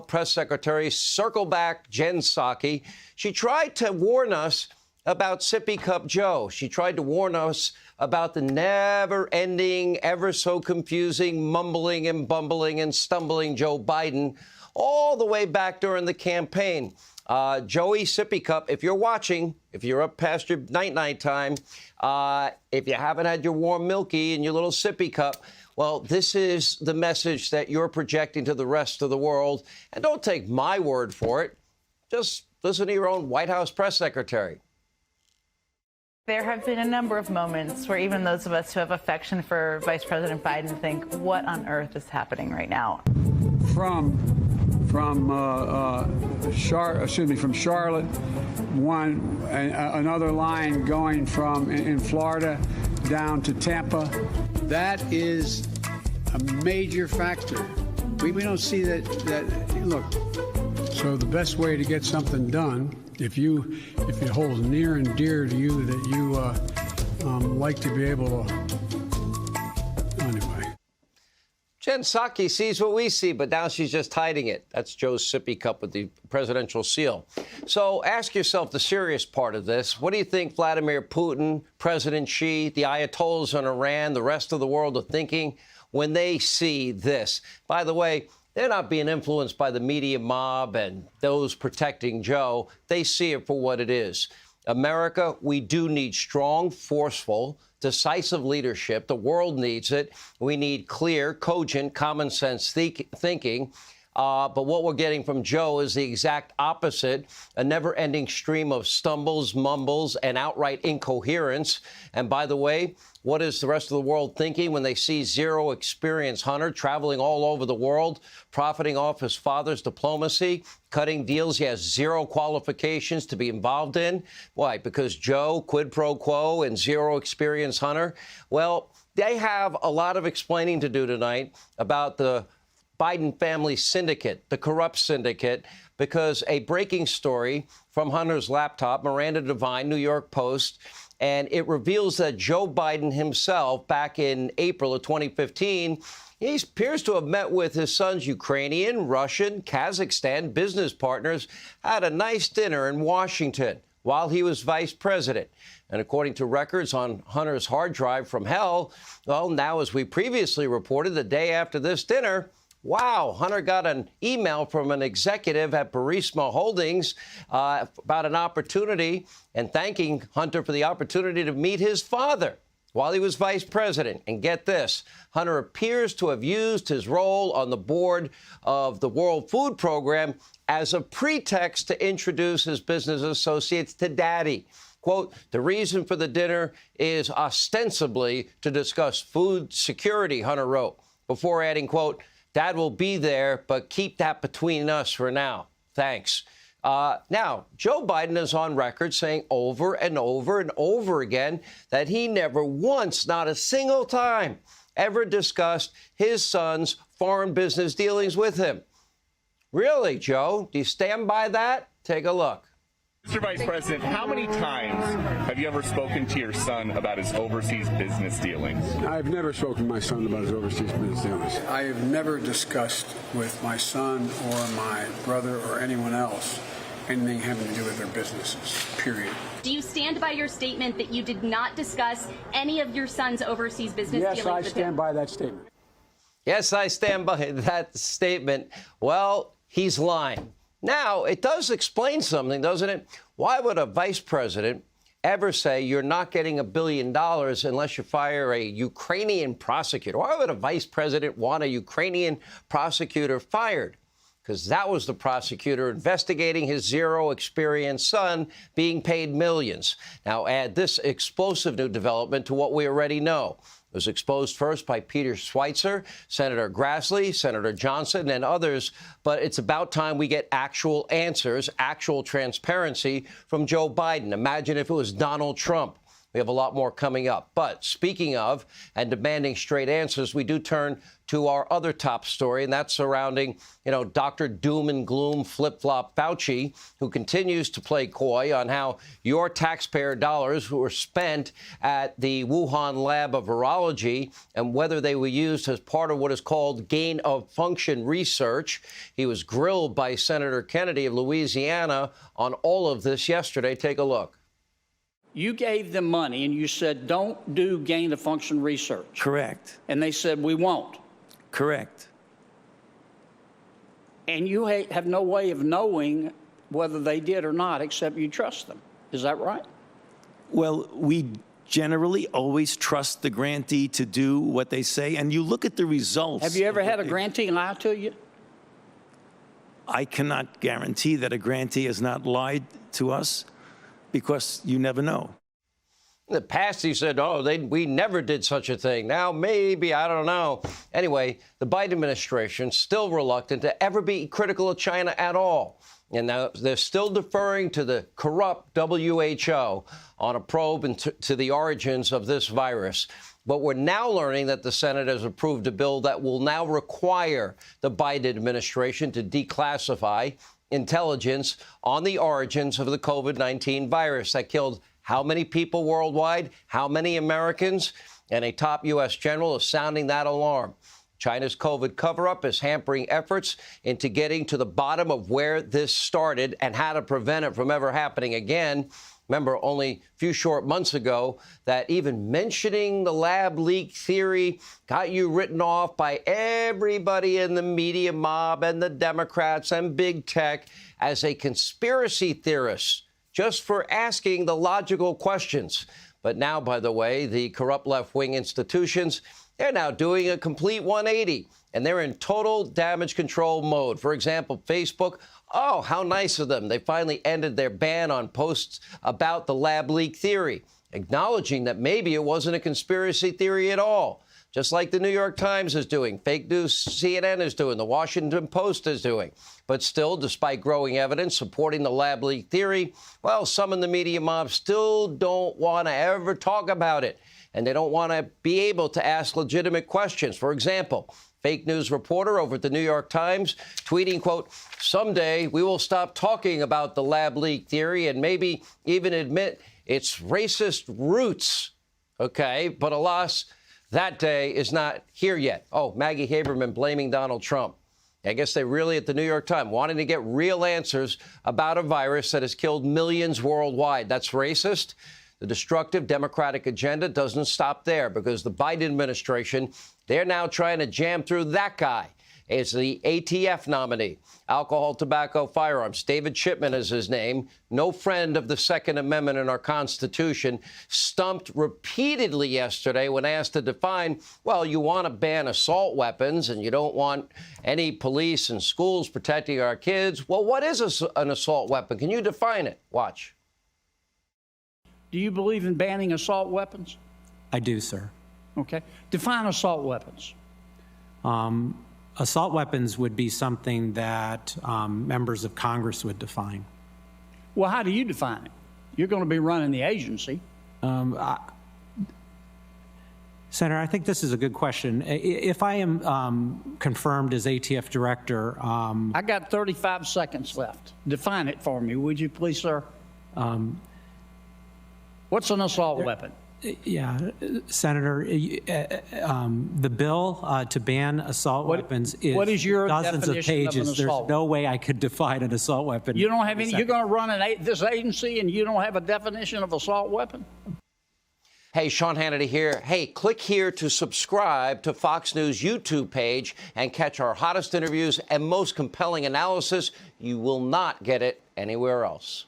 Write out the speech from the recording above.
Press Secretary, circle back Jen Psaki. She tried to warn us about Sippy Cup Joe. She tried to warn us about the never-ending, ever so confusing, mumbling and bumbling and stumbling Joe Biden all the way back during the campaign. Joey Sippy Cup, if you're watching, if you're up past your night-night time, if you haven't had your warm milky and your little sippy cup, well, this is the message that you're projecting to the rest of the world. And don't take my word for it. Just listen to your own White House press secretary. There have been a number of moments where even those of us who have affection for Vice President Biden think, what on earth is happening right now? From Charlotte, another line going from in Florida down to Tampa. That is a major factor. We don't see that. Look, so the best way to get something done, if it holds near and dear to you that you like to be able to. Anyway. Jen Psaki sees what we see, but now she's just hiding it. That's Joe's sippy cup with the presidential seal. So ask yourself the serious part of this. What do you think Vladimir Putin, President Xi, the Ayatollahs in Iran, the rest of the world are thinking when they see this? By the way, they're not being influenced by the media mob and those protecting Joe. They see it for what it is. America, we do need strong, forceful, decisive leadership. The world needs it. We need clear, cogent, common sense thinking. But what we're getting from Joe is the exact opposite, a never-ending stream of stumbles, mumbles, and outright incoherence. And by the way, what is the rest of the world thinking when they see zero experience Hunter traveling all over the world, profiting off his father's diplomacy, cutting deals he has zero qualifications to be involved in? Why? Because Joe, quid pro quo, and zero experience Hunter? Well, they have a lot of explaining to do tonight about the Biden family syndicate, the corrupt syndicate, because a breaking story from Hunter's laptop, Miranda Devine, New York Post, and it reveals that Joe Biden himself, back in April of 2015, he appears to have met with his son's Ukrainian, Russian, Kazakhstan business partners, had a nice dinner in Washington while he was vice president. And according to records on Hunter's hard drive from hell, well, now, as we previously reported, the day after this dinner, wow, Hunter got an email from an executive at Burisma Holdings about an opportunity and thanking Hunter for the opportunity to meet his father while he was vice president. And get this, Hunter appears to have used his role on the board of the World Food Program as a pretext to introduce his business associates to Daddy. Quote, the reason for the dinner is ostensibly to discuss food security, Hunter wrote, before adding, quote, Dad will be there, but keep that between us for now. Thanks. Now, Joe Biden is on record saying over and over and over again that he never once, not a single time, ever discussed his son's foreign business dealings with him. Really, Joe? Do you stand by that? Take a look. Mr. Vice President, how many times have you ever spoken to your son about his overseas business dealings? I've never spoken to my son about his overseas business dealings. I have never discussed with my son or my brother or anyone else anything having to do with their businesses, period. Do you stand by your statement that you did not discuss any of your son's overseas business dealings with him? Yes, I stand by that statement. Yes, I stand by that statement. Well, he's lying. Now, it does explain something, doesn't it? Why would a vice president ever say you're not getting $1 billion unless you fire a Ukrainian prosecutor? Why would a vice president want a Ukrainian prosecutor fired? Because that was the prosecutor investigating his zero-experience son being paid millions. Now, add this explosive new development to what we already know. It was exposed first by Peter Schweitzer, Senator Grassley, Senator Johnson, and others. But it's about time we get actual answers, actual transparency from Joe Biden. Imagine if it was Donald Trump. We have a lot more coming up. But speaking of and demanding straight answers, we do turn to our other top story, and that's surrounding, Dr. Doom and Gloom flip-flop Fauci, who continues to play coy on how your taxpayer dollars were spent at the Wuhan lab of virology and whether they were used as part of what is called gain-of-function research. He was grilled by Senator Kennedy of Louisiana on all of this yesterday. Take a look. You gave them money and you said, don't do gain-of-function research. Correct. And they said, we won't. Correct. And you have no way of knowing whether they did or not, except you trust them. Is that right? Well, we generally always trust the grantee to do what they say, and you look at the results. Have you ever had a grantee lie to you? I cannot guarantee that a grantee has not lied to us because you never know. In the past, he said, we never did such a thing. Now, maybe, I don't know. Anyway, the Biden administration still reluctant to ever be critical of China at all. And now they're still deferring to the corrupt WHO on a probe into the origins of this virus. But we're now learning that the Senate has approved a bill that will now require the Biden administration to declassify intelligence on the origins of the COVID-19 virus that killed how many people worldwide? How many Americans? And a top U.S. general is sounding that alarm. China's COVID cover-up is hampering efforts into getting to the bottom of where this started and how to prevent it from ever happening again. Remember, only a few short months ago that even mentioning the lab leak theory got you written off by everybody in the media mob and the Democrats and big tech as a conspiracy theorist, just for asking the logical questions. But now, by the way, the corrupt left-wing institutions, they're now doing a complete 180, and they're in total damage control mode. For example, Facebook, oh, how nice of them. They finally ended their ban on posts about the lab leak theory, acknowledging that maybe it wasn't a conspiracy theory at all. Just like the New York Times is doing, fake news CNN is doing, the Washington Post is doing. But still, despite growing evidence supporting the lab leak theory, well, some in the media mob still don't want to ever talk about it. And they don't want to be able to ask legitimate questions. For example, fake news reporter over at the New York Times tweeting, quote, someday we will stop talking about the lab leak theory and maybe even admit its racist roots. OK, but alas, that day is not here yet. Oh, Maggie Haberman blaming Donald Trump. I guess they really, at the New York Times, wanting to get real answers about a virus that has killed millions worldwide. That's racist. The destructive Democratic agenda doesn't stop there because the Biden administration, they're now trying to jam through that guy as the ATF nominee. Alcohol, tobacco, firearms. David Chipman is his name. No friend of the Second Amendment in our Constitution. Stumped repeatedly yesterday when asked to define, well, you want to ban assault weapons and you don't want any police and schools protecting our kids. Well, what is an assault weapon? Can you define it? Watch. Do you believe in banning assault weapons? I do, sir. Okay. Define assault weapons. Assault weapons would be something that members of Congress would define. Well, how do you define it? You're going to be running the agency. Senator, I think this is a good question. If I am confirmed as ATF director... I got 35 seconds left. Define it for me, would you please, sir? What's an assault weapon? Yeah, Senator, the bill to ban assault weapons is what is your dozens of definition pages. of an assault There's no way I could define an assault weapon. You don't have any. You're going to run this agency, and you don't have a definition of assault weapon? Hey, Sean Hannity here. Hey, click here to subscribe to Fox News YouTube page and catch our hottest interviews and most compelling analysis. You will not get it anywhere else.